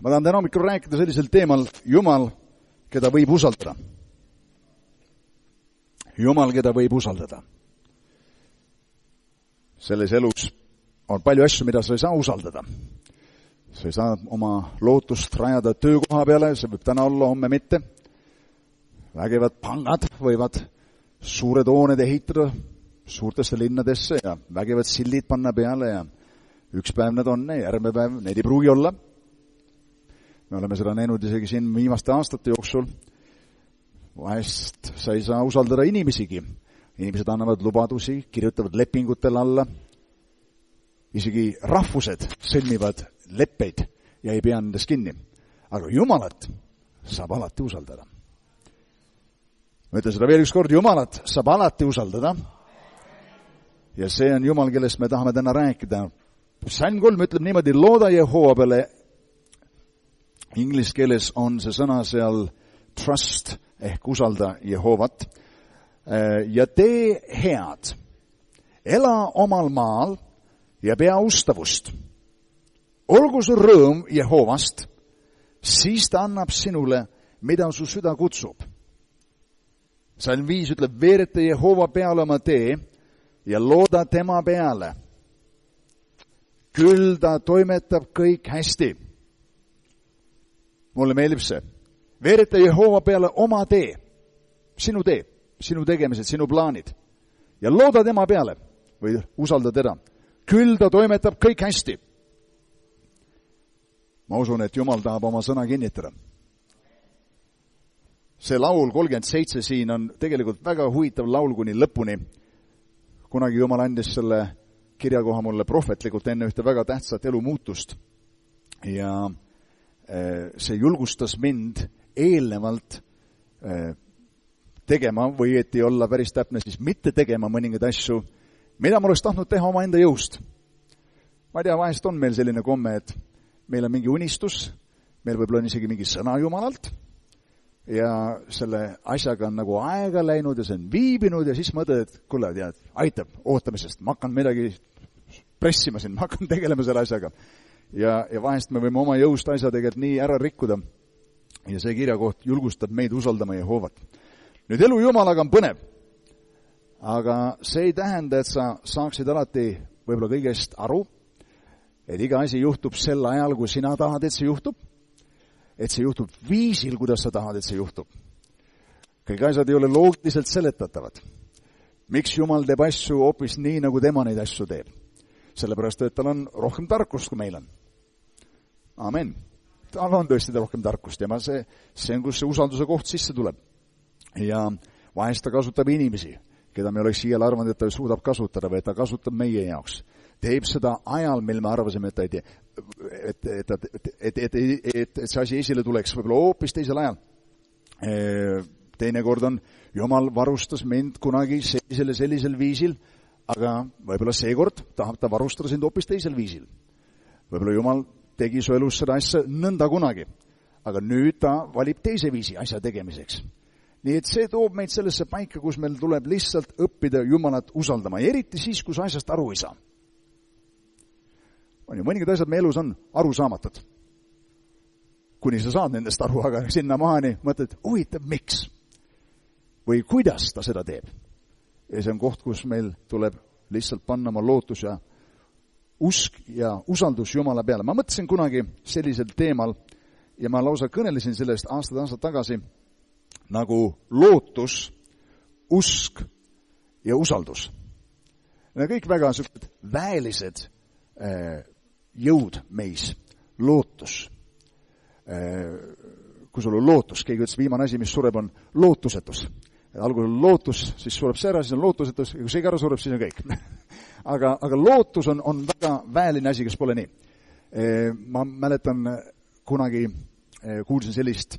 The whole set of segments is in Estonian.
Ma tahan täna hommikul rääkida sellisel teemal Jumal, keda võib usaldada. Jumal, keda võib usaldada. Selles elus on palju asju, mida sa ei saa usaldada. Sa ei saa oma lootust rajada töökoha peale, see võib täna olla, homme mitte. Vägevad pangad võivad suured hooned ehitada suurtesse linnadesse ja vägevad sillid panna peale ja üks päev need on, järgmine päev need ei pruugi olla. Me oleme seda näinud isegi siin viimaste aastate jooksul. Vahest sa ei saa usaldada inimesigi. Inimesed annavad lubadusi, kirjutavad lepingutel alla. Isegi rahvused sõlmivad leppeid ja ei pea nendest kinni. Aga Jumalat saab alati usaldada. Ma ütlen seda veel üks kord, Jumalat saab alati usaldada. Ja see on Jumal, kellest me tahame täna rääkida. Psalm 3 ütleb niimoodi, looda Jehova peale. Inglise keeles on see sõna seal trust ehk usalda Jehovat. Ja tee head. Ela omal maal ja pea ustavust. Olgu su rõõm Jehovast, siis ta annab sinule, mida su süda kutsub. Psalm 5 ütleb, veereta Jehova peale oma tee ja looda tema peale. Küll ta toimetab kõik hästi. Mulle meeldib see. Veereta Jehova peale oma tee, sinu tegemised, sinu plaanid. Ja looda tema peale või usalda teda. Küll ta toimetab kõik hästi. Ma usun, et Jumal tahab oma sõna kinnitada. See laul 37 siin on tegelikult väga huvitav laul kuni lõpuni. Kunagi Jumal andis selle kirjakoha mulle prohvetlikult enne ühte väga tähtsat elumuutust. Ja see julgustas mind eelnevalt tegema, või et ei olla päris täpne, siis mitte tegema mõningaid asju, mida ma oleks tahtnud teha oma enda jõust. Ma ei tea, vahest on meil selline komme, et meil on mingi unistus, meil võib-olla on isegi mingi sõna Jumalalt, ja selle asjaga on nagu aega läinud ja see on viibinud ja siis mõtled, et kuule, tead, aitab ootamisest, ma hakkan midagi pressima siin, ma hakkan tegelema selle asjaga. Ja vahest me võime oma jõust asja tegelikult nii ära rikkuda ja see kirjakoht julgustab meid usaldama Jehovat. Nüüd elu Jumalaga on põnev, aga see ei tähenda, et sa saaksid alati võib-olla kõigest aru, et iga asi juhtub sel ajal, kui sina tahad, et see juhtub, et see juhtub viisil, kuidas sa tahad, et see juhtub. Kõik asjad ei ole loogiliselt seletatavad. Miks Jumal teeb asju hoopis nii, nagu tema neid asju teeb? Sellepärast, et tal on rohkem tarkust, kui meil on. Amen. Tal on tõesti rohkem tarkust ja see on, kus see usalduse koht sisse tuleb. Ja vahest ta kasutab inimesi, keda me oleks siial arvanud, et ta suudab kasutada või et ta kasutab meie jaoks. Teeb seda ajal, mil me arvasime, et ta ei tee, et see asi esile tuleks võib-olla hoopis teisel ajal. Teinekord on, Jumal varustas mind kunagi sellisel viisil, aga võib-olla seekord tahab ta varustada sind hoopis teisel viisil. Võib-olla Jumal tegi su elus seda asja nõnda kunagi, aga nüüd ta valib teise viisi asja tegemiseks. Nii et see toob meid sellesse paika, kus meil tuleb lihtsalt õppida Jumalat usaldama, ja eriti siis, kus asjast aru ei saa. Mõningad asjad meie elus on arusaamatud. Kuni sa saad nendest aru, aga sinna maani mõtled, huvitav, miks? Või kuidas ta seda teeb? Ja see on koht, kus meil tuleb lihtsalt panna oma lootus ja usk ja usaldus Jumala peale. Ma mõtlesin kunagi sellisel teemal ja ma lausa kõnelesin sellest aastad tagasi nagu lootus, usk ja usaldus. Need kõik väga väelised jõud meis. Lootus. Kui sul on lootus, keegi ütles, viimane asi, mis sureb, on lootusetus. Algul on lootus, siis sureb see ära, siis on lootusetus, ja kui see ära sureb, siis on kõik. aga lootus on väga väeline asi, kes pole nii. Ma mäletan, kunagi kuulsin sellist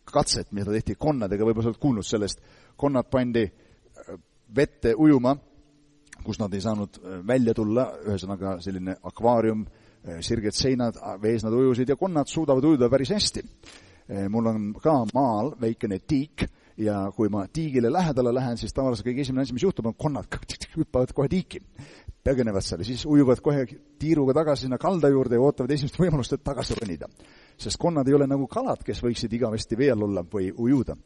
katset, mida tehti konnadega, võib-olla sa oled kuulnud sellest. Konnad pandi vette ujuma, kus nad ei saanud välja tulla, ühesõnaga selline akvaarium, sirged seinad, vees nad ujusid ja konnad suudavad ujuda päris hästi. Mul on ka maal väikene tiik ja kui ma tiigile lähedale lähen, siis tavaliselt kõige esimene asi, mis juhtub, on konnad hüppavad kohe tiiki, põgenevad seal ja siis ujuvad kohe tiiruga tagasi sinna kalda juurde ja ootavad esimest võimalust, et tagasi ronida. sest konnad ei ole nagu kalad, kes võiksid igavesti vee all olla või ujuda.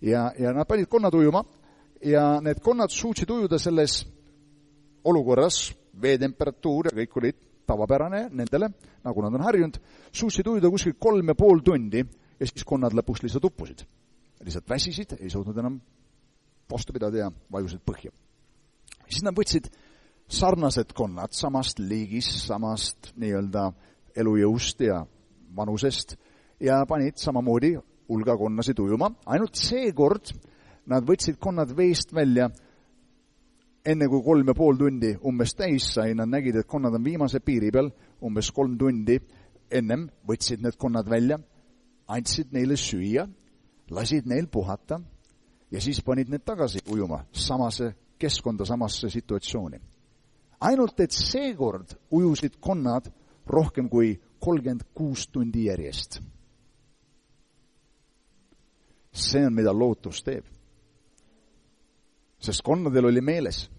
Ja nad panid konnad ujuma ja need konnad suutsid ujuda selles olukorras, veetemperatuur ja kõik olid tavapärane nendele, nagu nad on harjunud, suutsid ujuda kuskil 3,5 tundi ja siis konnad lõpuks lihtsalt uppusid. Lihtsalt väsisid, ei suutnud enam vastu pidada ja vajusid põhja. Siis nad võtsid sarnased konnad samast liigist, samast nii-öelda elujõust ja vanusest ja panid samamoodi hulga konnasid ujuma. Ainult seekord nad võtsid konnad veest välja enne kui 3,5 tundi umbes täis sai, nad nägid, et konnad on viimase piiri peal, umbes 3 tundi ennem võtsid need konnad välja, andsid neile süüa, lasid neil puhata ja siis panid need tagasi ujuma samase keskkonda, samasse situatsiooni. Ainult, et seekord ujusid konnad rohkem kui 36 tundi järjest. See on, mida lootus teeb. Sest konnadel oli meeles.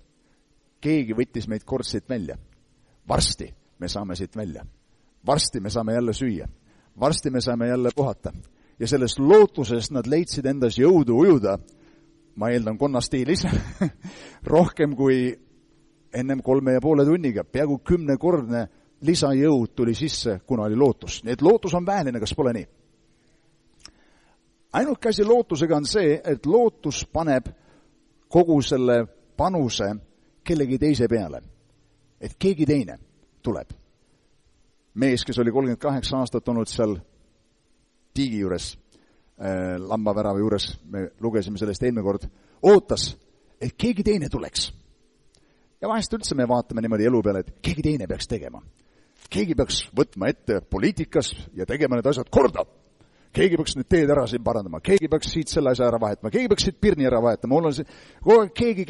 Keegi võttis meid kord siit välja. Varsti me saame siit välja. Varsti me saame jälle süüa. Varsti me saame jälle puhata. Ja sellest lootusest nad leidsid endas jõudu ujuda, ma eeldan konnastiilis, rohkem kui ennem 3,5 tunniga. Peaaegu 10-kordne lisajõud tuli sisse, kuna oli lootus. Nii et lootus on väheline, kas pole nii? Ainult käsi lootusega on see, et lootus paneb kogu selle panuse kellegi teise peale. Et keegi teine tuleb. Mees, kes oli 38 aastat olnud seal tiigi juures, lambavärava juures, me lugesime sellest eelmine kord, ootas, et keegi teine tuleks. Ja vahest üldse me vaatame niimoodi elu peale, et keegi teine peaks tegema. Keegi peaks võtma ette poliitikas ja tegema need asjad korda. Keegi peaks need teed ära siin parandama, keegi peaks siit selle asja ära vahetama, keegi peaks siit pirni ära vahetama, keegi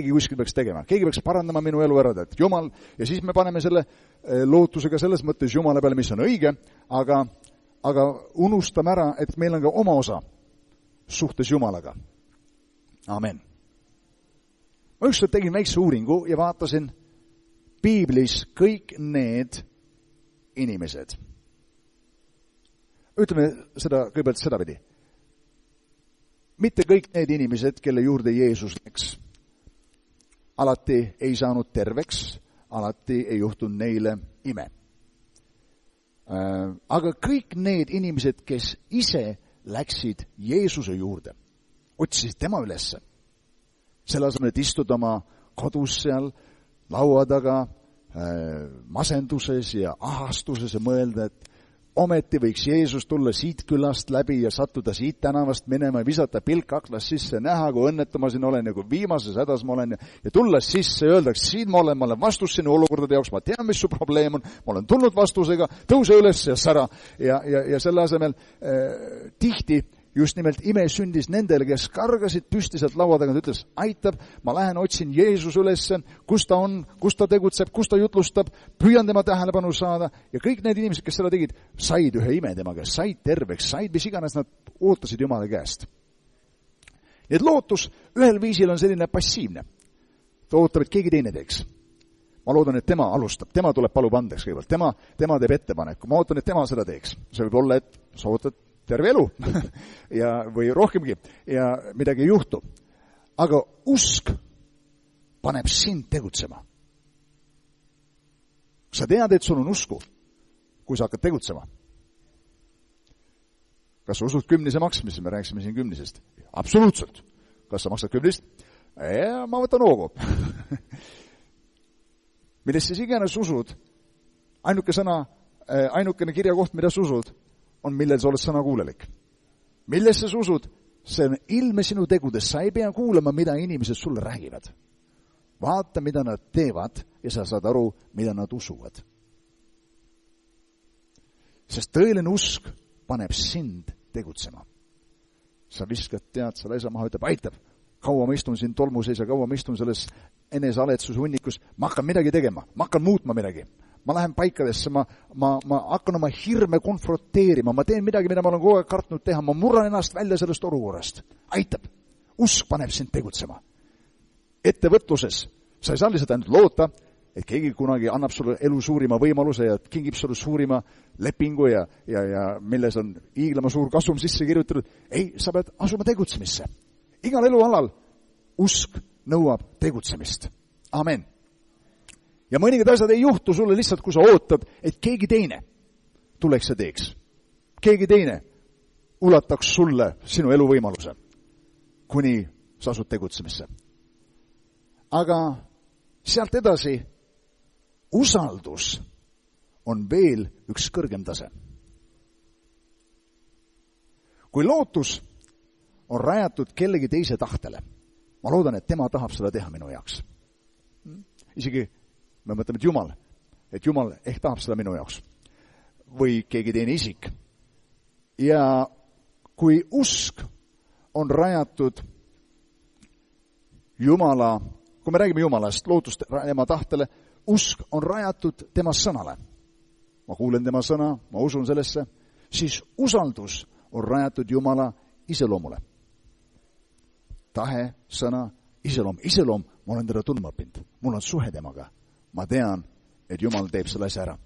kuskil peaks tegema, keegi peaks parandama minu elu ära, et Jumal, ja siis me paneme selle lootusega selles mõttes Jumala peale, mis on õige, aga unustame ära, et meil on ka oma osa suhtes Jumalaga. Amen. Ma ükskord tegin väikse uuringu ja vaatasin Piiblis kõik need inimesed. Ütleme seda kõigepealt sedapidi. Mitte kõik need inimesed, kelle juurde Jeesus läks, alati ei saanud terveks, alati ei juhtunud neile ime. Aga kõik need inimesed, kes ise läksid Jeesuse juurde, otsisid tema ülesse. Selle asemel, et istuda oma kodus seal, laua taga, masenduses ja ahastuses ja mõelda, et ometi võiks Jeesus tulla siit külast läbi ja sattuda siit tänavast minema ja visata pilk aknast sisse, näha, kui õnnetu ma siin olen ja kui viimases hädas ma olen ja tulla sisse ja öeldaks, siin ma olen vastus sinu olukordade jaoks, ma tean, mis su probleem on, ma olen tulnud vastusega, tõuse üles ja sära. Ja selle asemel tihti just nimelt ime sündis nendele, kes kargasid püsti sealt laua taga, ütles, aitab, ma lähen otsin Jeesus ülesse, kus ta on, kus ta tegutseb, kus ta jutlustab, püüan tema tähelepanu saada ja kõik need inimesed, kes seda tegid, said ühe ime tema käest, said terveks, said mis iganes nad ootasid Jumala käest. Nii et lootus ühel viisil on selline passiivne. Ta ootab, et keegi teine teeks. Ma loodan, et tema alustab, tema tuleb palub andeks kõigepealt, tema teeb ettepaneku, ma ootan, et tema seda teeks. See võib olla, et sa ootad terve elu või rohkemgi ja midagi ei juhtu. Aga usk paneb sind tegutsema. Sa tead, et sul on usku, kui sa hakkad tegutsema. Kas sa usud 10 maksmisse? Me rääksime siin 10. Absoluutselt. Kas sa maksad 10? Ma võtan hoogu. Millest siis iganes usud, ainukene kirjakoht, mida sa usud, on millel sa oled sõnakuulelik. Millest sa usud? See on ilme sinu tegudes. Sa ei pea kuulama, mida inimesed sulle räägivad. Vaata, mida nad teevad ja sa saad aru, mida nad usuvad. Sest tõeline usk paneb sind tegutsema. Sa viskad, tead, sa laisa maha, ütleb, aitab. Kaua ma istun siin tolmuseis ja kaua ma istun selles enesealetsuse hunnikus. Ma hakkan midagi tegema, ma hakkan muutma midagi. Ma lähen paikadesse, ma hakkan oma hirme konfronteerima, ma teen midagi, mida ma olen kogu aeg kartnud teha, ma murran ennast välja sellest olukorrast. Aitab. Usk paneb sind tegutsema. Ettevõtluses sa ei saa lihtsalt ainult loota, et keegi kunagi annab sulle elu suurima võimaluse ja kingib sulle suurima lepingu ja milles on hiiglama suur kasum sisse kirjutatud. Ei, sa pead asuma tegutsemisse. Igal elualal usk nõuab tegutsemist. Amen. Ja mõningad asjad ei juhtu sulle lihtsalt, kui sa ootad, et keegi teine tuleks ja teeks. Keegi teine ulataks sulle sinu eluvõimaluse, kuni sa asud tegutsemisse. Aga sealt edasi usaldus on veel üks kõrgem tase. Kui lootus on rajatud kellegi teise tahtele, ma loodan, et tema tahab seda teha minu jaoks. Isegi me mõtleme, et Jumal ehk tahab seda minu jaoks. Või keegi teine isik. Ja kui usk on rajatud Jumala, kui me räägime Jumalast, lootust tema tahtele, usk on rajatud tema sõnale. Ma kuulen tema sõna, ma usun sellesse, siis usaldus on rajatud Jumala iseloomule. Tahe, sõna, iseloom, ma olen teda tundma õppinud. Mul on suhe temaga. Ma tean, et Jumal teeb selle asja ära.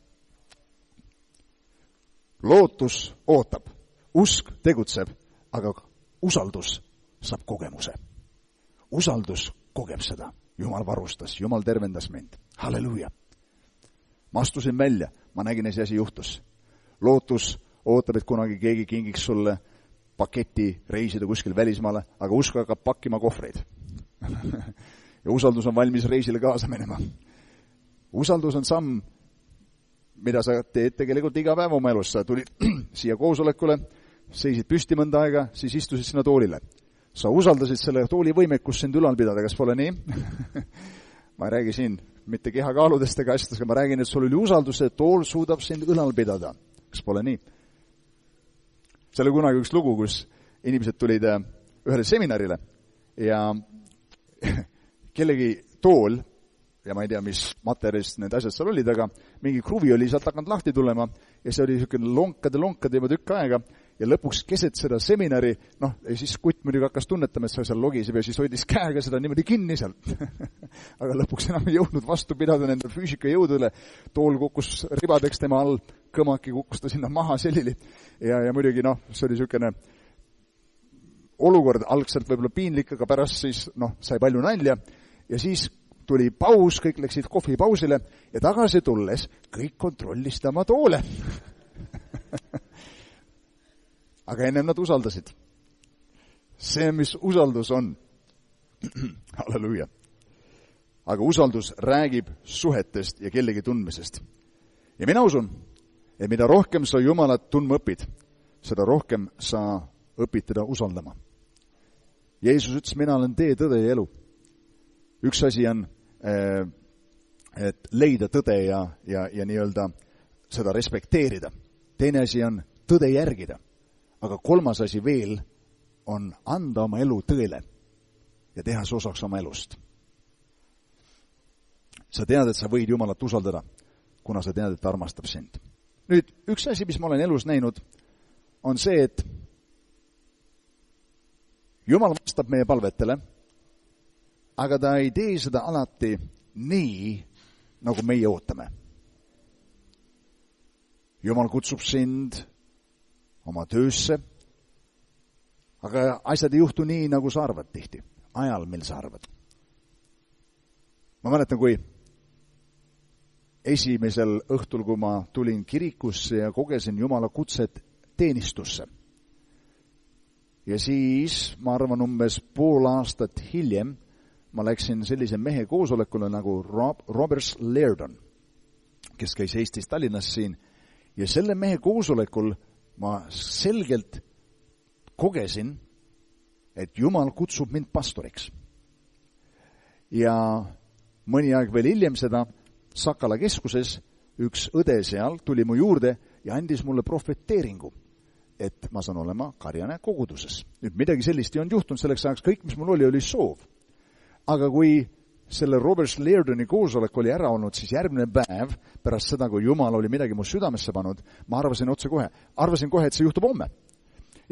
Lootus ootab, usk tegutseb, aga usaldus saab kogemuse. Usaldus kogeb seda. Jumal varustas, Jumal tervendas mind. Halleluuja. Ma astusin välja, ma nägin, et see asi juhtus. Lootus ootab, et kunagi keegi kingiks sulle paketi reisida kuskil välismaale, aga usk hakkab pakkima kohvreid. Ja usaldus on valmis reisile kaasa minema. Usaldus on samm, mida sa teed tegelikult iga päev oma elus. Sa tulid siia koosolekule, seisid püsti mõnda aega, siis istusid sinna toolile. Sa usaldasid selle tooli võimekust sind ülal pidada, kas pole nii? Ma ei räägi siin mitte kehakaaludest ega asjadest, aga ma räägin, et sul oli usaldus, et tool suudab sind ülal pidada. Kas pole nii? See oli kunagi üks lugu, kus inimesed tulid ühele seminarile ja kellegi tool, ja ma ei tea, mis materjalist need asjad seal olid, aga mingi kruvi oli sealt hakanud lahti tulema ja see oli niisugune lonkade juba tükk aega ja lõpuks keset seda seminari, ja siis kutt muidugi hakkas tunnetama, et sa seal logiseb ja siis hoidis käega seda niimoodi kinni sealt. Aga lõpuks enam ei jõudnud vastu pidada nende füüsika jõudule. Tool kukkus ribadeks tema all, kõmaki kukkus ta sinna maha selili. Ja muidugi, see oli niisugune olukord algselt võib-olla piinlik, aga pärast siis, sai palju nalja ja siis tuli paus, kõik läksid kohvipausile ja tagasi tulles kõik kontrollist oma toole. Aga ennem nad usaldasid. See, mis usaldus on. Halleluuja. Aga usaldus räägib suhetest ja kellegi tundmisest. Ja mina usun, et mida rohkem sa Jumalat tundma õpid, seda rohkem sa õpid teda usaldama. Jeesus ütles, mina olen tee, tõde ja elu. Üks asi on, et leida tõde ja nii-öelda seda respekteerida. Teine asi on tõde järgida. Aga kolmas asi veel on anda oma elu tõele ja teha see osaks oma elust. Sa tead, et sa võid Jumalat usaldada, kuna sa tead, et ta armastab sind. Nüüd, üks asi, mis ma olen elus näinud, on see, et Jumal vastab meie palvetele, aga ta ei tee seda alati nii, nagu meie ootame. Jumal kutsub sind oma töösse, aga asjad ei juhtu nii, nagu sa arvad tihti, ajal, mil sa arvad. Ma mäletan, kui esimesel õhtul, kui ma tulin kirikusse ja kogesin Jumala kutset teenistusse. Ja siis, ma arvan, umbes pool aastat hiljem, ma läksin sellise mehe koosolekule nagu Robert Lairdon, kes käis Eestis Tallinnas siin, ja selle mehe koosolekul ma selgelt kogesin, et Jumal kutsub mind pastoriks. Ja mõni aeg veel hiljem seda Sakala keskuses üks õde seal tuli mu juurde ja andis mulle profeteeringu, et ma saan olema Karjane koguduses. Nüüd midagi sellist ei olnud juhtunud selleks ajaks, kõik, mis mul oli soov. Aga kui selle Robert Lairdoni koosolek oli ära olnud, siis järgmine päev, pärast seda, kui Jumal oli midagi mu südamesse pannud, ma arvasin kohe, et see juhtub homme.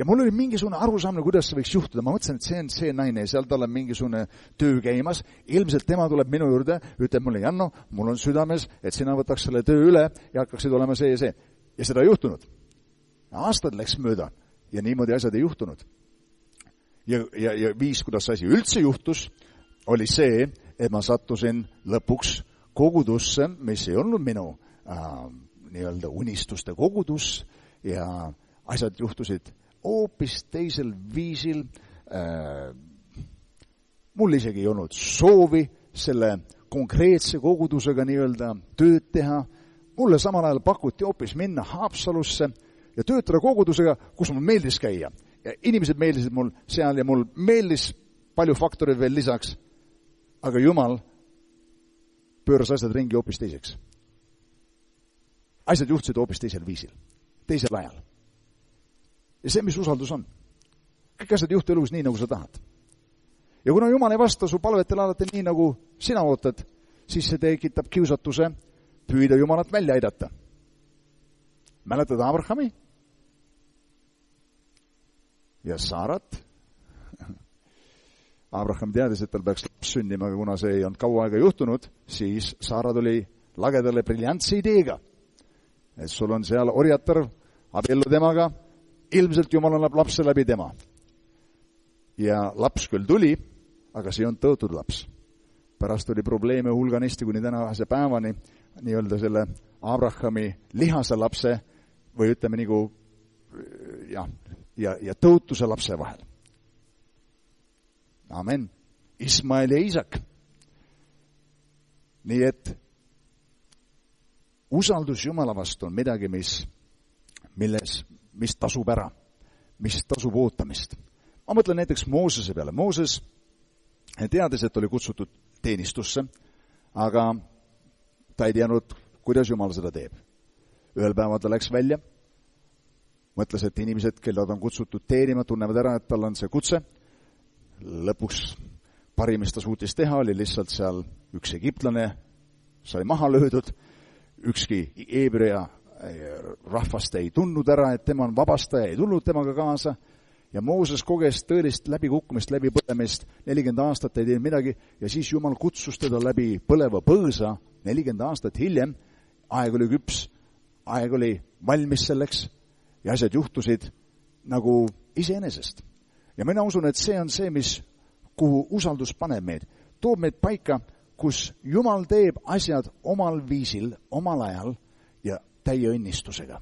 ja mul oli mingisugune arusaamine, kuidas see võiks juhtuda. Ma mõtlesin, et see on see naine ja seal tal on mingisugune töö käimas. Ilmselt tema tuleb minu juurde, ütleb mulle, Janno, mul on südames, et sina võtaks selle töö üle ja hakkaksid olema see ja see. Ja seda ei juhtunud. Aastad läks mööda ja niimoodi asjad ei juhtunud. Ja viis, kuidas asi üldse juhtus, oli see, et ma sattusin lõpuks kogudusse, mis ei olnud minu nii-öelda unistuste kogudus ja asjad juhtusid hoopis teisel viisil. Mul isegi ei olnud soovi selle konkreetse kogudusega nii-öelda tööd teha. Mulle samal ajal pakuti hoopis minna Haapsalusse ja töötada kogudusega, kus mul meeldis käia. Ja inimesed meeldisid mul seal ja mul meeldis palju faktoreid veel lisaks, aga Jumal pööras asjad ringi hoopis teiseks. Asjad juhtusid hoopis teisel viisil, teisel ajal. Ja see, mis usaldus on. Kõik asjad juhtu elus nii, nagu sa tahad. Ja kuna Jumal ei vasta su palvetele alati nii, nagu sina ootad, siis see tekitab kiusatuse püüda Jumalat välja aidata. Mäletad Abrahami? Ja Saarat? Abraham teadis, et tal peaks laps sünnima, aga kuna see ei olnud kaua aega juhtunud, siis Saara tuli lagedale briljantse ideega. Et sul on seal orjatar, abiellu temaga, ilmselt Jumal annab lapse läbi tema. Ja laps küll tuli, aga see on tõotud laps. Pärast oli probleeme hulganisti kuni tänase päevani nii-öelda selle Abrahami lihase lapse või ütleme nagu ja tõotuse lapse vahel. Amen. Ismael ja Iisak. Nii et usaldus Jumala vastu on midagi, mis tasub ära, mis tasub ootamist. Ma mõtlen näiteks Moosese peale. Mooses teadis, et oli kutsutud teenistusse, aga ta ei teadnud, kuidas Jumal seda teeb. Ühel päeval ta läks välja, mõtles, et inimesed, kelle on kutsutud teenima, tunnevad ära, et tal on see kutse. Lõpuks parim, mis ta suutis teha, oli lihtsalt seal üks egiptlane sai maha löödud, ükski Hebrea rahvast ei tundnud ära, et tema on vabastaja, ei tulnud temaga kaasa ja Mooses koges tõelist läbikukkumist, läbipõlemist, 40 aastat ei teinud midagi ja siis Jumal kutsus teda läbi põleva põõsa 40 aastat hiljem, aeg oli küps, aeg oli valmis selleks ja asjad juhtusid nagu iseenesest. Ja mina usun, et see on see, kuhu usaldus paneb meid, toob meid paika, kus Jumal teeb asjad omal viisil, omal ajal ja täie õnnistusega.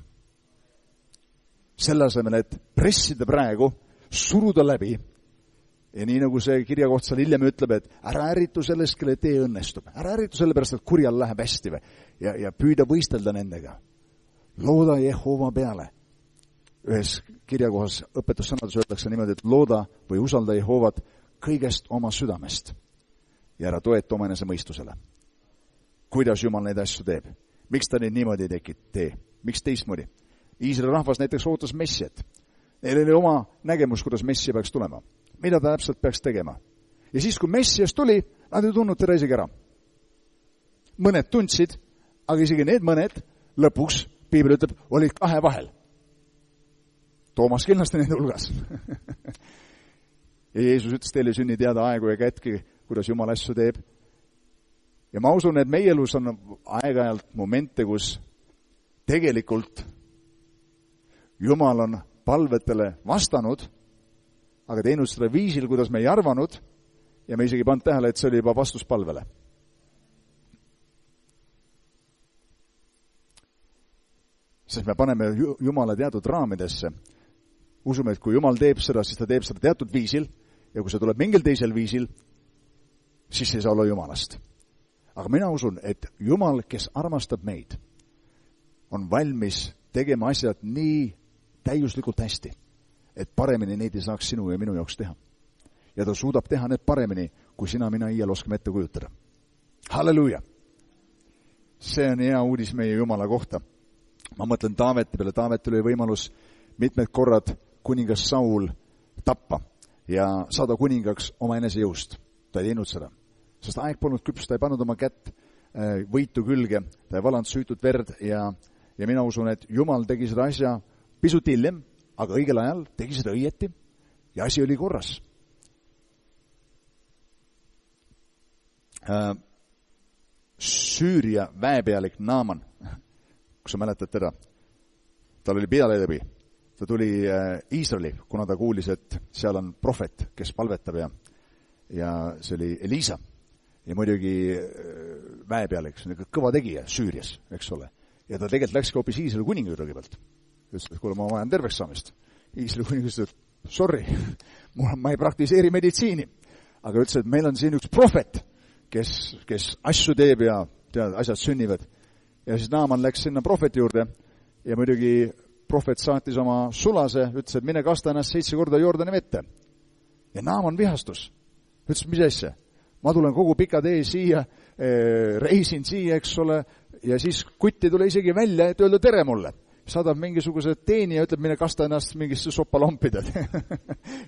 Selle asemel, et pressida praegu, suruda läbi ja nii nagu see kirjakoht seal hiljem ütleb, et ära ärritu sellest, kelle tee õnnestub. Ära ärritu sellepärast, et kurjal läheb hästi ja püüda võistelda nendega. Looda Jehova peale. Ühes kirjakohas õpetussõnadus öeldakse niimoodi, et looda või usalda Jehovat kõigest oma südamest ja ära toeta oma enese mõistusele. Kuidas Jumal neid asju teeb? Miks ta neid niimoodi ei tee? Miks teistmoodi? Iisraeli rahvas näiteks ootas Messiat. Neil oli oma nägemus, kuidas Messia peaks tulema. Mida ta täpselt peaks tegema? Ja siis, kui Messias tuli, nad ei tundnud teda isegi ära. Mõned tundsid, aga isegi need mõned lõpuks, Piibel ütleb, olid kahe vahel. Toomas kindlasti nende hulgas. Ja Jeesus ütles, teile sünni teada aegu ja kätki, kuidas Jumal asju teeb. Ja ma usun, et meie elus on aeg-ajalt momente, kus tegelikult Jumal on palvetele vastanud, aga teinud seda viisil, kuidas me ei arvanud, ja me isegi pannud tähele, et see oli juba vastus palvele. Sest me paneme Jumala teatud raamidesse. Usume, et kui Jumal teeb seda, siis ta teeb seda teatud viisil, ja kui see tuleb mingil teisel viisil, siis ei saa olla Jumalast. Aga mina usun, et Jumal, kes armastab meid, on valmis tegema asjad nii täiuslikult hästi, et paremini neid ei saaks sinu ja minu jaoks teha. Ja ta suudab teha need paremini, kui sina, mina iial oskame ette kujutada. Halleluuja! See on hea uudis meie Jumala kohta. Ma mõtlen Taaveti peale. Taavetil oli võimalus mitmed korrad kuningas Saul tappa ja saada kuningaks oma enese jõust. Ta ei teinud seda, sest aeg polnud küps, ta ei pannud oma kätt võitu külge, ta ei valanud süütut verd ja mina usun, et Jumal tegi seda asja pisut hiljem, aga õigel ajal tegi seda õieti ja asi oli korras. Süüria väepealik Naaman, kui sa mäletad teda, tal oli pealetõbi. Ta tuli Iisraeli, kuna ta kuulis, et seal on prohvet, kes palvetab ja see oli Elisa. Ja muidugi väepealik, see on kõva tegija Süürias, eks ole. Ja ta tegelikult läkski hoopis Iisraeli kuninga juurde kõigepealt. Ütles, et kuule, ma vajan terveks saamist. Iisraeli kuninga ütles, et sorry, ma ei praktiseeri meditsiini. Aga ütles, et meil on siin üks prohvet, kes asju teeb ja asjad sünnivad. Ja siis Naaman läks sinna prohveti juurde ja muidugi prohvet saatis oma sulase, ütles, et mine kasta ennast 7 korda Jordani vette. Ja Naaman vihastus. Ütles, mis asja? Ma tulen kogu pika tee siia, reisin siia, eks ole, ja siis kutt ei tule isegi välja, et öelda tere mulle. Saadab mingisuguse teeni ja ütleb, mine kasta ennast mingisse soppalompida.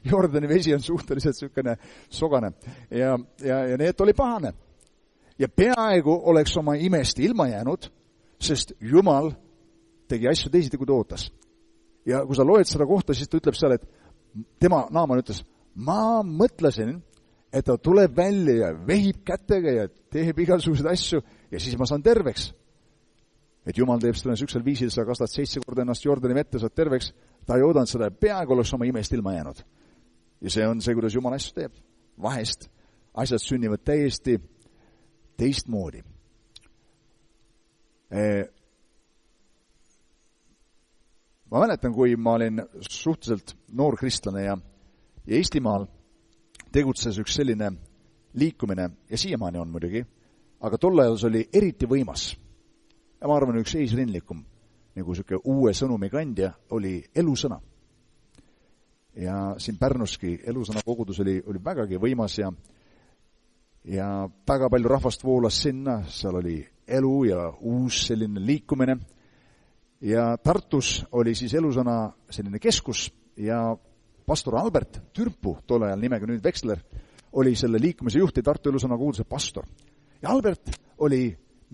Jordani vesi on suhteliselt sükene sogane. Ja need oli pahane. Ja peaaegu oleks oma imest ilma jäänud, sest Jumal tegi asju teisiti, kui ta ootas. Ja kui sa loed seda kohta, siis ta ütleb seal, et Naaman ütles, ma mõtlesin, et ta tuleb välja ja vehib kätega ja teeb igasuguseid asju ja siis ma saan terveks. Et Jumal teeb seda niisugusel viisil, sa kastad 7 korda ennast Jordani vette, saad terveks, ta ei oodanud seda, peaaegu oleks oma imest ilma jäänud. Ja see on see, kuidas Jumal asju teeb. Vahest asjad sünnivad täiesti teistmoodi. Ma mäletan, kui ma olin suhteliselt noor kristlane ja Eestimaal tegutses üks selline liikumine, ja siiamaani on muidugi, aga tol ajal see oli eriti võimas. Ja ma arvan, üks eesrinlikum, nagu selline uue sõnumi kandja, oli elusõna. Ja siin Pärnuski elusõna kogudus oli vägagi võimas ja väga palju rahvast voolas sinna, seal oli elu ja uus selline liikumine. Ja Tartus oli siis elusõna selline keskus ja pastor Albert Türpu, tol ajal nimega nüüd Veksler, oli selle liikumise juht ja Tartu elusõna koguduse pastor. Ja Albert oli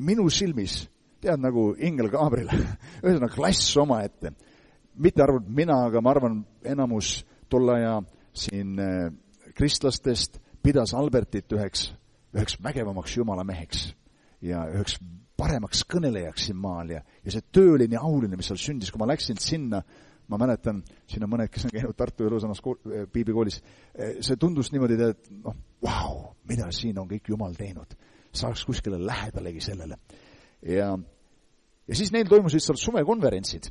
minu silmis, tead nagu Ingel Gabriel, ühesõnaga klass oma ette. Mitte arvanud mina, aga ma arvan, enamus tolle aja siin kristlastest pidas Albertit üheks vägevamaks jumala meheks ja üheks paremaks kõnelejaks siin maal ja see töö oli nii auline, mis seal sündis, kui ma läksin sinna, ma mäletan, siin on mõned, kes on käinud Tartu elusõnas piiblikoolis, see tundus niimoodi, et vau, mida siin on kõik Jumal teinud, saaks kuskile lähedalegi sellele. Ja siis neil toimusid seal suvekonverentsid,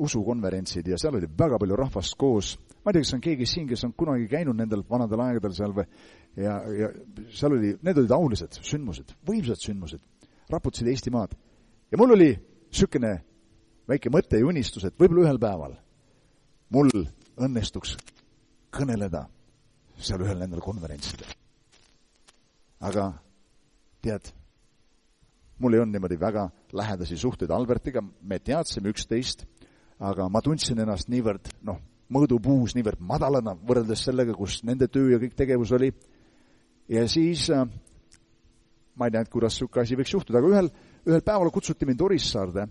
usukonverentsid ja seal oli väga palju rahvast koos. Ma ei tea, kas on keegi siin, kes on kunagi käinud nendel vanadel aegadel seal ja seal need olid aulised sündmused, võimsad sündmused, raputasid Eestimaad. Ja mul oli sükene väike mõte ja unistus, et võib-olla ühel päeval mul õnnestuks kõneleda seal ühel nendel konverentsidel. Aga tead, mul ei olnud niimoodi väga lähedasi suhteid Albertiga, me teadsime üksteist, aga ma tundsin ennast niivõrd, mõõdupuus niivõrd madalana võrreldes sellega, kus nende töö ja kõik tegevus oli. Ja siis, ma ei tea, kuidas selline asi võiks juhtuda, aga ühel päeval kutsuti mind Orissaarde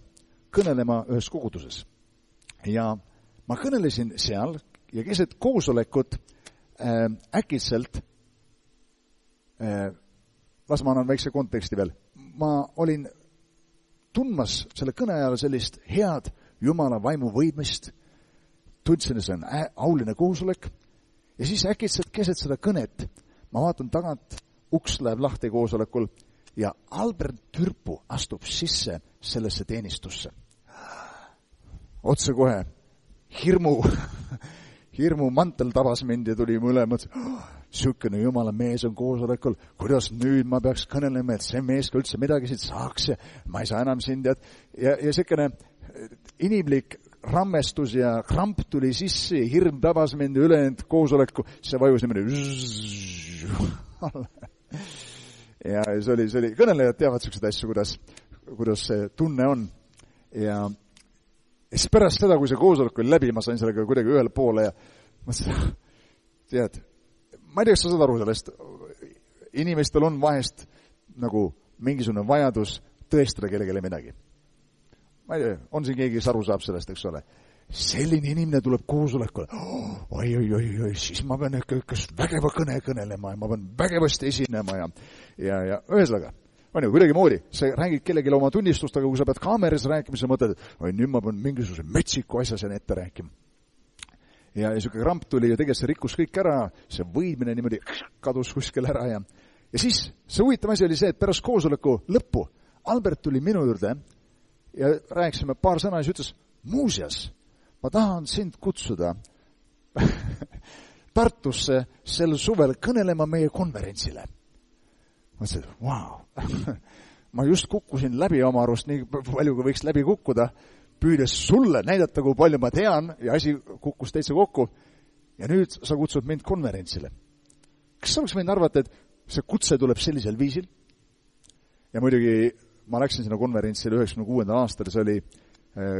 kõnelema ühes koguduses. Ja ma kõnelesin seal ja keset koosolekut äkitselt, las ma annan väikse konteksti veel, ma olin tundmas selle kõne ajal sellist head Jumala vaimu võidmist, tundsin, see on auline koosolek ja siis äkitselt keset seda kõnet ma vaatan tagant, uks läheb lahti koosolekul ja Albert Türpu astub sisse sellesse teenistusse. Otse kohe hirmu mantel tabas mind ja tuli mulle, mõtlesin, sükene Jumala mees on koosolekul, kuidas nüüd ma peaks kõnelema, et see mees ka üldse midagi siit saaks ja ma ei saa enam sind tead. Ja sükene inimlik rammestus ja kramp tuli sisse ja hirm tabas mind ülejäänud koosoleku, see vajus niimoodi ja see oli, kõnelejad teavad sellised asju, kuidas see tunne on ja siis pärast seda, kui see koosolek oli läbi, ma sain sellega kuidagi ühele poole ja mõtlesin, tead, ma ei tea, kas sa saad aru sellest, inimestel on vahest nagu mingisugune vajadus tõestada kellelegi midagi. Ma ei tea, on siin keegi, kes aru saab sellest, eks ole. selline inimene tuleb koosolekule, oi, siis ma pean kas vägeva kõne kõnelema ja ma pean vägevasti esinema ja ühesõnaga, on ju kuidagi moodi, sa räägid kellelegi oma tunnistust, aga kui sa pead kaameras rääkima, sa mõtled, et nüüd ma pean mingisuguse metsiku asja siin ette rääkima. Ja niisugune kramp tuli ja tegelikult see rikkus kõik ära, see võidmine niimoodi kadus kuskil ära ja siis see huvitav asi oli see, et pärast koosoleku lõppu Albert tuli minu juurde ja rääkisime paar sõna ja siis ütles, muuseas, ma tahan sind kutsuda Tartusse sel suvel kõnelema meie konverentsile. Ma ütlesin, wow. Ma just kukkusin läbi oma arust nii palju, kui võiks läbi kukkuda, püüdes sulle näidata, kui palju ma tean ja asi kukkus täitsa kokku ja nüüd sa kutsud mind konverentsile. Kas sa oleks võinud arvata, et see kutse tuleb sellisel viisil? Ja muidugi ma läksin sinna konverentsile 96. aastal, see oli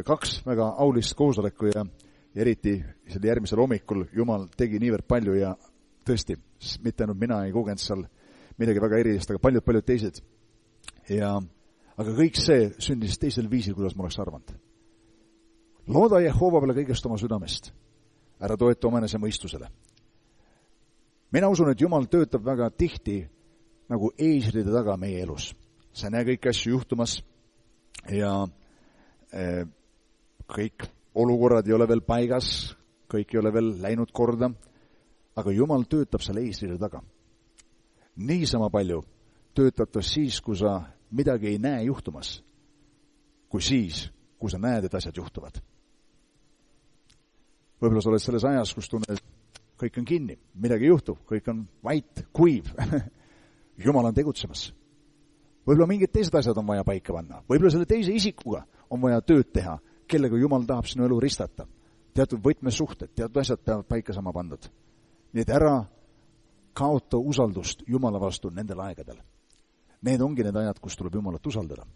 2 väga aulist koosoleku ja eriti selle järgmisel hommikul Jumal tegi niivõrd palju ja tõesti, mitte ainult mina ei kogenud seal midagi väga erilist, aga paljud teised. Aga kõik see sündis teisel viisil, kuidas ma oleks arvanud. Looda Jehova peale kõigest oma südamest. Ära toeta oma enese mõistusele. Mina usun, et Jumal töötab väga tihti nagu eesride taga meie elus. Sa ei näe kõiki asju juhtumas ja kõik olukorrad ei ole veel paigas, kõik ei ole veel läinud korda, aga Jumal töötab selle eesride taga. Niisama palju töötab ta siis, kui sa midagi ei näe juhtumas, kui siis, kui sa näed, et asjad juhtuvad. Võib-olla sa oled selles ajas, kus tunned, kõik on kinni, midagi ei juhtu, kõik on vait, kuiv. Jumal on tegutsemas. Võib-olla mingid teised asjad on vaja paika panna. Võib-olla selle teise isikuga on vaja tööd teha, kellega Jumal tahab sinu elu ristata. Teatud võtmesuhted, teatud asjad peavad paika sama pandud. Nii et ära kaota usaldust Jumala vastu nendel aegadel. Need ongi need ajad, kus tuleb Jumalat usaldada.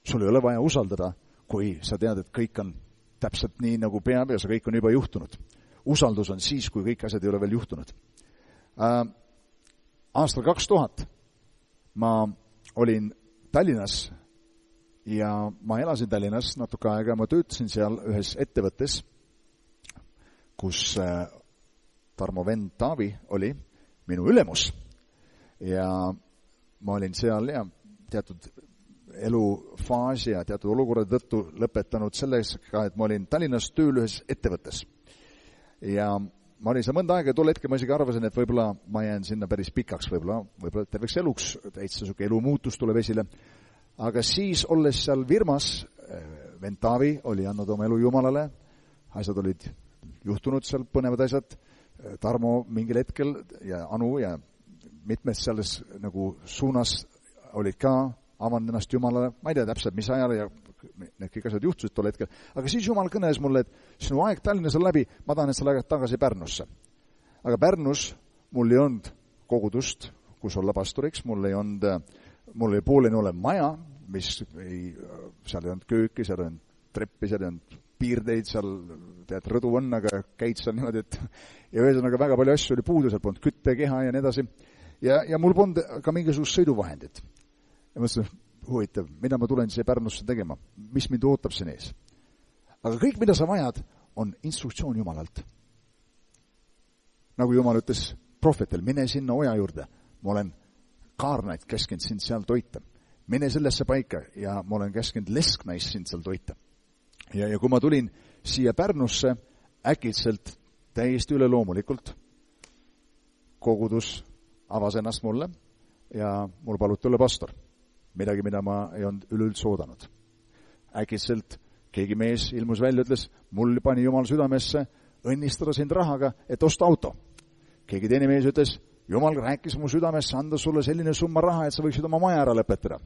Sul ei ole vaja usaldada, kui sa tead, et kõik on täpselt nii, nagu peab ja see kõik on juba juhtunud. Usaldus on siis, kui kõik asjad ei ole veel juhtunud. Aastal 2000 ma olin Tallinnas ja ma elasin Tallinnas natuke aega, ma töötasin seal ühes ettevõttes, kus Tarmo vend Taavi oli minu ülemus ja ma olin seal ja teatud elufaasi ja teatud olukorrade tõttu lõpetanud selles ka, et ma olin Tallinnas tööl ühes ettevõttes. Ja ma olin seal mõnda aega ja tol hetkel ma isegi arvasin, et võib-olla ma jään sinna päris pikaks, võib-olla terveks eluks, täitsa suke elumuutus tuleb esile. Aga siis, olles seal firmas, vend Taavi oli andnud oma elu Jumalale, asjad olid juhtunud seal, põnevad asjad, Tarmo mingil hetkel ja Anu ja mitmed selles nagu suunas olid ka avanud ennast Jumalale, ma ei tea täpselt, mis ajal ja need kõik asjad juhtusid tol hetkel, aga siis Jumal kõneles mulle, et sinu aeg Tallinnas on läbi, ma tahan, et sa lähed tagasi Pärnusse. Aga Pärnus mul ei olnud kogudust, kus olla pastoriks, mul ei pooleni ole maja, seal ei olnud kööki, seal ei olnud treppi, seal ei olnud piirdeid, seal tead, rõdu on, aga käid seal niimoodi, et ja ühesõnaga väga palju asju oli puudu, seal polnud küttekeha ja nii edasi. Ja mul polnud ka mingisugust sõiduvahendit. Ja mõtlesin, huvitav, mida ma tulen siia Pärnusse tegema, mis mind ootab siin ees. Aga kõik, mida sa vajad, on instruktsioon Jumalalt. Nagu Jumal ütles prohvetel, mine sinna oja juurde, ma olen kaarnaid käskinud sind seal toita. Mine sellesse paika ja ma olen käskinud lesknais sind seal toita. Ja kui ma tulin siia Pärnusse, äkitselt täiesti üleloomulikult kogudus avas ennast mulle ja mul paluti olla pastor. Midagi, mida ma ei olnud üleüldse oodanud. Äkitselt keegi mees ilmus välja, ütles, mul pani Jumal südamesse õnnistada sind rahaga, et osta auto. Keegi teine mees ütles, Jumal rääkis mu südamesse anda sulle selline summa raha, et sa võiksid oma maja ära lõpetada.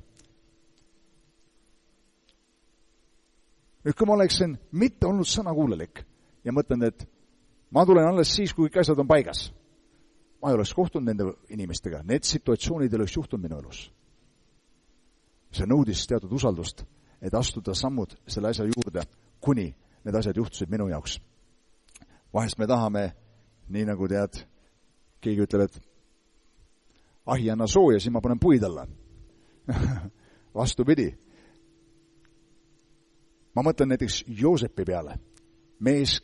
Nüüd, kui ma oleksin mitte olnud sõnakuulelik ja mõtlen, et ma tulen alles siis, kui kõik asjad on paigas. Ma ei oleks kohtunud nende inimestega. Need situatsioonid oleks juhtunud minu elus. See nõudis teatud usaldust, et astuda sammud selle asja juurde, kuni need asjad juhtusid minu jaoks. Vahest me tahame, nii nagu tead, keegi ütleb, et ahi anna sooja, siis ma panen puid alla. Vastupidi. Ma mõtlen näiteks Joosepi peale. mees,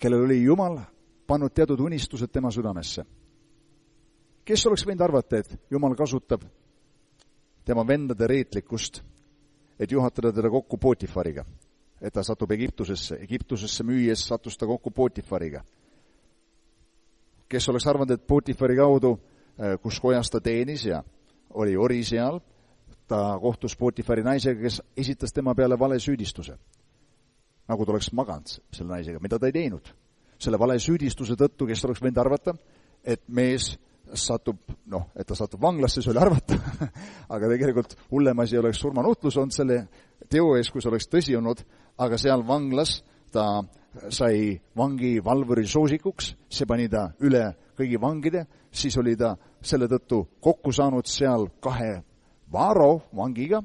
kellel oli Jumal pannud teatud unistused tema südamesse. Kes oleks võinud arvata, et Jumal kasutab tema vendade reetlikkust, et juhatada teda kokku Pootifariga, et ta satub Egiptusesse müües sattus ta kokku Pootifariga. Kes oleks arvanud, et Pootifari kaudu, kus kojas ta teenis ja oli ori seal, ta kohtus Pootifari naisega, kes esitas tema peale vale süüdistuse. Nagu ta oleks maganud selle naisega, mida ta ei teinud. Selle vale süüdistuse tõttu, kes oleks võinud arvata, et mees satub, et ta satub vanglasse, see oli arvata, aga tegelikult hullem asi oleks surmanutlus olnud selle teo ees, kui see oleks tõsi olnud, aga seal vanglas ta sai vangi valvuri soosikuks, see pani ta üle kõigi vangide, siis oli ta selle tõttu kokku saanud seal 2 Vaaro vangiga,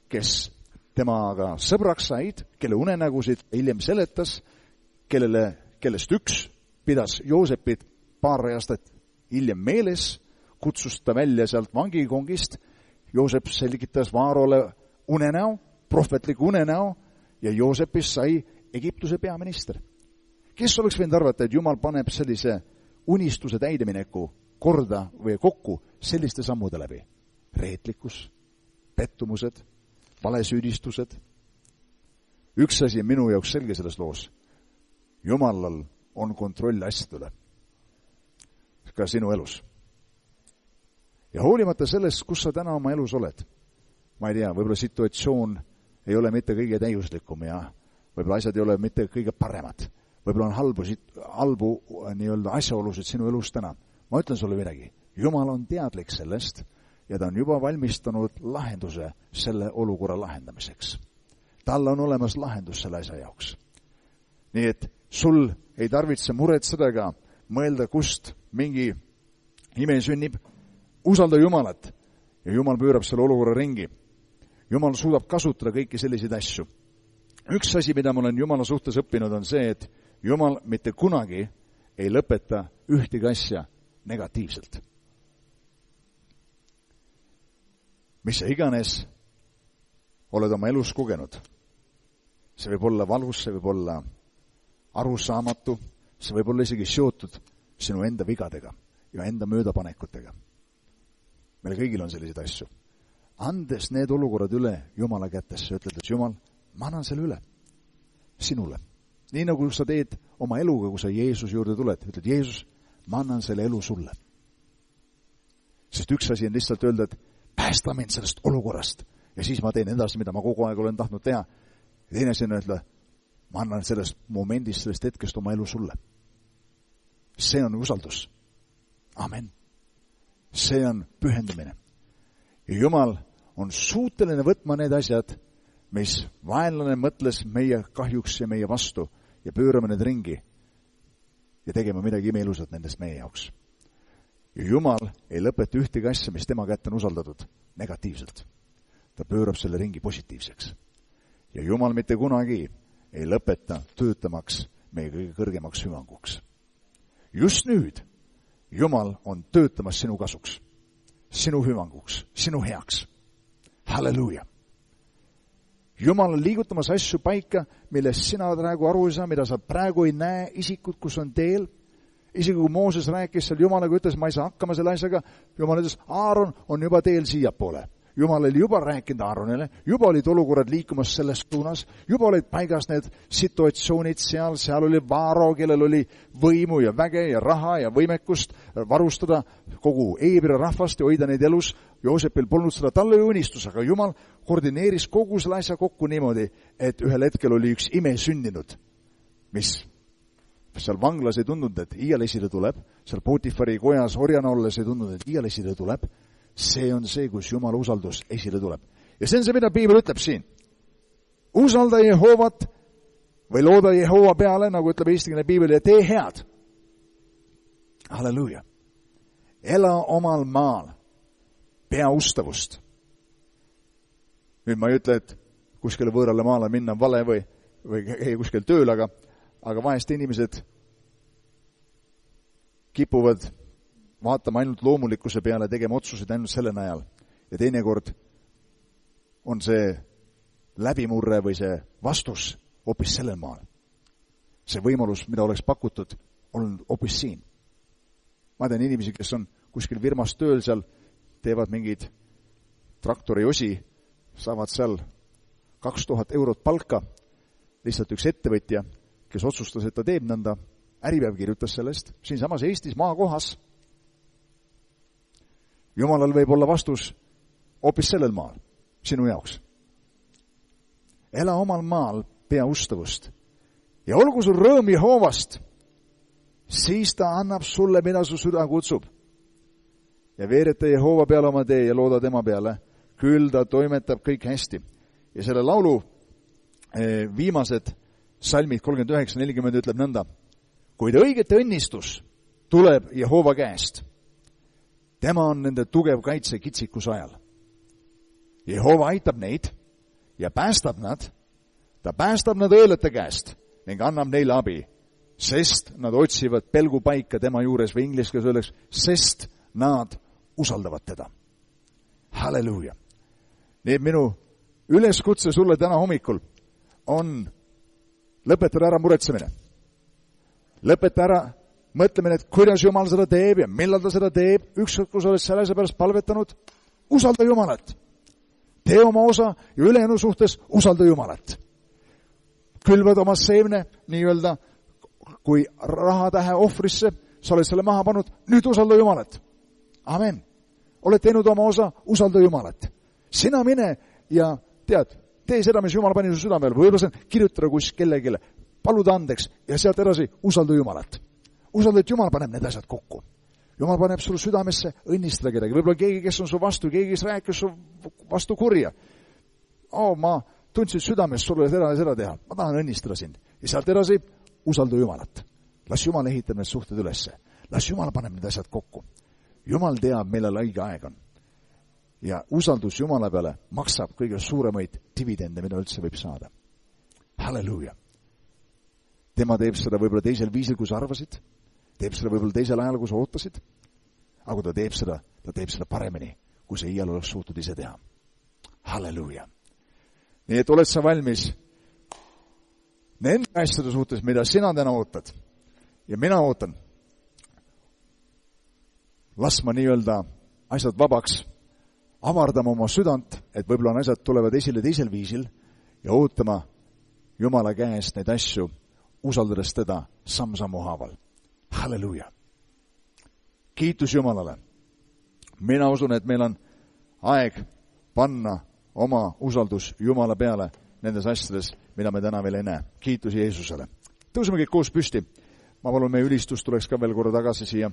kes temaga sõbraks said, kelle unenägusid hiljem seletas, kellest üks pidas Joosepit paar aastat hiljem meeles, kutsus ta välja sealt vangikongist, Joosep selgitas Vaarole unenäo, prohvetliku unenäo, ja Joosepist sai Egiptuse peaminister. Kes oleks võinud arvata, et Jumal paneb sellise unistuse täidemineku korda või kokku selliste sammude läbi? Reetlikkus, pettumused, valesüüdistused. Üks asi on minu jaoks selge selles loos. Jumalal on kontroll asjade üle. Ka sinu elus. Ja hoolimata sellest, kus sa täna oma elus oled, ma ei tea, võib-olla situatsioon ei ole mitte kõige täiuslikum ja võib-olla asjad ei ole mitte kõige paremad. Võib-olla on halbu nii-öelda asjaolusid sinu elus täna. Ma ütlen sulle midagi. Jumal on teadlik sellest ja ta on juba valmistanud lahenduse selle olukorra lahendamiseks. Tal on olemas lahendus selle asja jaoks. Nii et sul ei tarvitse muretseda ega mõelda, kust mingi ime sünnib. Usalda Jumalat ja Jumal pöörab selle olukorra ringi. Jumal suudab kasutada kõiki selliseid asju. Üks asi, mida ma olen Jumala suhtes õppinud, on see, et Jumal mitte kunagi ei lõpeta ühtegi asja negatiivselt. Mis sa iganes oled oma elus kogenud. See võib olla valus, see võib olla arusaamatu, see võib olla isegi seotud sinu enda vigadega ja enda möödapanekutega. Meil kõigil on selliseid asju. Andes need olukorrad üle Jumala kätesse, ütled, et Jumal, ma annan selle üle sinule. Nii nagu sa teed oma eluga, kui sa Jeesuse juurde tuled, ütled, Jeesus, ma annan selle elu sulle. Sest üks asi on lihtsalt öelda, et päästa mind sellest olukorrast ja siis ma teen edasi, mida ma kogu aeg olen tahtnud teha. Ja teine asi on öelda, ma annan sellest momendist, sellest hetkest oma elu sulle. See on usaldus. Amen. See on pühendumine. Ja Jumal on suuteline võtma need asjad, mis vaenlane mõtles meie kahjuks ja meie vastu ja pöörame need ringi ja tegema midagi imeelusat nendest meie jaoks. Ja Jumal ei lõpeta ühtegi asja, mis tema kätte on usaldatud negatiivselt. Ta pöörab selle ringi positiivseks. Ja Jumal mitte kunagi ei lõpeta töötamaks meie kõige kõrgemaks hüvanguks. Just nüüd Jumal on töötamas sinu kasuks, sinu hüvanguks, sinu heaks. Halleluuja! Jumal on liigutamas asju paika, millest sina praegu aru ei saa, mida sa praegu ei näe isikut, kus on teel. Isegi kui Mooses rääkis seal Jumalaga, ütles, ma ei saa hakkama selle asjaga, Jumal ütles, Aaron on juba teel siiapoole. Jumal oli juba rääkinud Aaronile, juba olid olukorrad liikumas selles suunas, juba olid paigas need situatsioonid seal oli Vaaro, kellel oli võimu ja väge ja raha ja võimekust varustada kogu Eebri rahvast ja hoida neid elus. Joosepil polnud seda, tal oli unistus, aga Jumal koordineeris kogu selle asja kokku niimoodi, et ühel hetkel oli üks ime sündinud, mis seal vanglas ei tundnud, et iial esile tuleb, seal Pootifari kojas orjana olles ei tundnud, et iial esile tuleb. See on see, kus Jumala usaldus esile tuleb. Ja see on see, mida Piibel ütleb siin. Usalda Jehovat või looda Jehova peale, nagu ütleb eestikeelne Piibel, ja tee head. Halleluuja. Ela omal maal. Pea ustavust. Nüüd ma ei ütle, et kuskile võõrale maale minna on vale või ei kuskil tööl, aga vahest inimesed kipuvad vaatama ainult loomulikkuse peale, tegema otsuseid ainult selle najal. Ja teinekord on see läbimurre või see vastus hoopis sellel maal. See võimalus, mida oleks pakutud, on hoopis siin. Ma tean inimesi, kes on kuskil firmas tööl seal, teevad mingid traktori osi, saavad seal 2000 eurot palka, lihtsalt üks ettevõtja, kes otsustas, et ta teeb nõnda, Äripäev kirjutas sellest, siin samas Eestis maakohas. Jumalal võib olla vastus hoopis sellel maal, sinu jaoks. Ela omal maal, pea ustavust. Ja olgu sul rõõm Jehoovast, siis ta annab sulle, mida su süda kutsub. Ja veereta Jehova peale oma tee ja looda tema peale, küll ta toimetab kõik hästi. Ja selle laulu viimased salmid 39-40 ütleb nõnda. Kuid õigete õnnistus tuleb Jehova käest. Tema on nende tugev kaitse kitsikuse ajal. Jehova aitab neid ja päästab nad. Ta päästab nad õelete käest ning annab neile abi, sest nad otsivad pelgupaika tema juures või inglise keeles öeldakse, sest nad usaldavad teda. Halleluuja. Nii et minu üleskutse sulle täna hommikul on lõpetada ära muretsemine. Lõpeta ära mõtlemine, et kuidas Jumal seda teeb ja millal ta seda teeb. Ükskord, kui sa oled selle asja pärast palvetanud, usalda Jumalat. Tee oma osa ja ülejäänu suhtes usalda Jumalat. Külvad oma seemne, nii-öelda, kui rahatähe ohvrisse, sa oled selle maha pannud, nüüd usalda Jumalat. Amen. Oled teinud oma osa, usalda Jumalat. Sina mine ja tead, tee seda, mis Jumal pani su südamel. Võib-olla see on kirjutada kus kellegile, paluda andeks ja sealt edasi usalda Jumalat. Usalda, et Jumal paneb need asjad kokku. Jumal paneb sulle südamesse õnnistada kedagi. Võib-olla keegi, kes on su vastu, keegi, kes rääkis su vastu kurja. Ma tundsin südames sulle seda teha. Ma tahan õnnistada sind. Ja sealt edasi usalda Jumalat. Las Jumal ehitab need suhted ülesse. Las Jumal paneb need asjad kokku. Jumal teab, millal õige aeg on. Ja usaldus Jumala peale maksab kõige suuremaid dividende, mida üldse võib saada. Halleluuja. Tema teeb seda võib-olla teisel viisil, kui sa arvasid. Teeb seda võib-olla teisel ajal, kui sa ootasid. Aga kui ta teeb seda paremini, kui sa iial oleks suutnud ise teha. Halleluuja. Nii et oled sa valmis nende asjade suhtes, mida sina täna ootad. Ja mina ootan. Lasma nii-öelda asjad vabaks, avardama oma südant, et võib-olla on asjad tulevad esile teisel viisil ja ootama Jumala käest neid asju, usaldades teda samm-sammu haaval. Halleluuja. Kiitus Jumalale. Mina usun, et meil on aeg panna oma usaldus Jumala peale nendes asjades, mida me täna veel ei näe. Kiitus Jeesusele. Tõuseme kõik koos püsti. Ma palun, meie ülistus tuleks ka veel korra tagasi siia.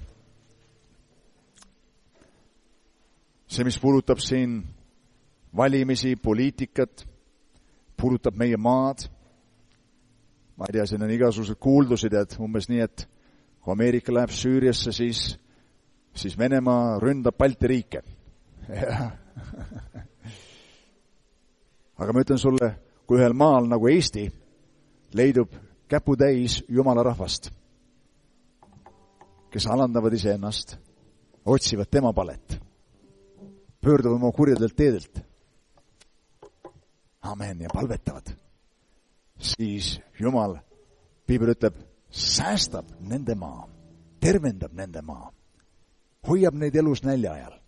See, mis puudutab siin valimisi, poliitikat, puudutab meie maad. Ma ei tea, siin on igasugused kuuldusid, et umbes nii, et kui Ameerika läheb Süüriasse, siis Venemaa ründab Balti riike. Aga ma ütlen sulle, kui ühel maal nagu Eesti leidub käputäis Jumala rahvast, kes alandavad iseennast, otsivad tema palet, pöörduvad oma kurjadelt teedelt. Amen, ja palvetavad. Siis Jumal, Piibel ütleb, säästab nende maa, tervendab nende maa, hoiab neid elus nälja ajal.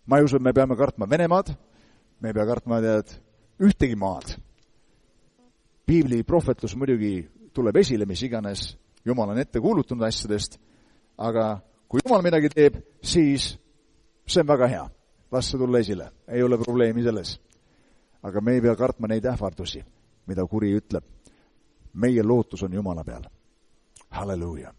Ma ei usu, et me peame kartma Venemaad, me ei pea kartma ühtegi maad. Piibli prohvetlus muidugi tuleb esile, mis iganes Jumal on ette kuulutanud asjadest, aga kui Jumal midagi teeb, siis see on väga hea. Las see tulla esile, ei ole probleemi selles. Aga me ei pea kartma neid ähvardusi, mida kuri ütleb. Meie lootus on Jumala peal. Halleluuja.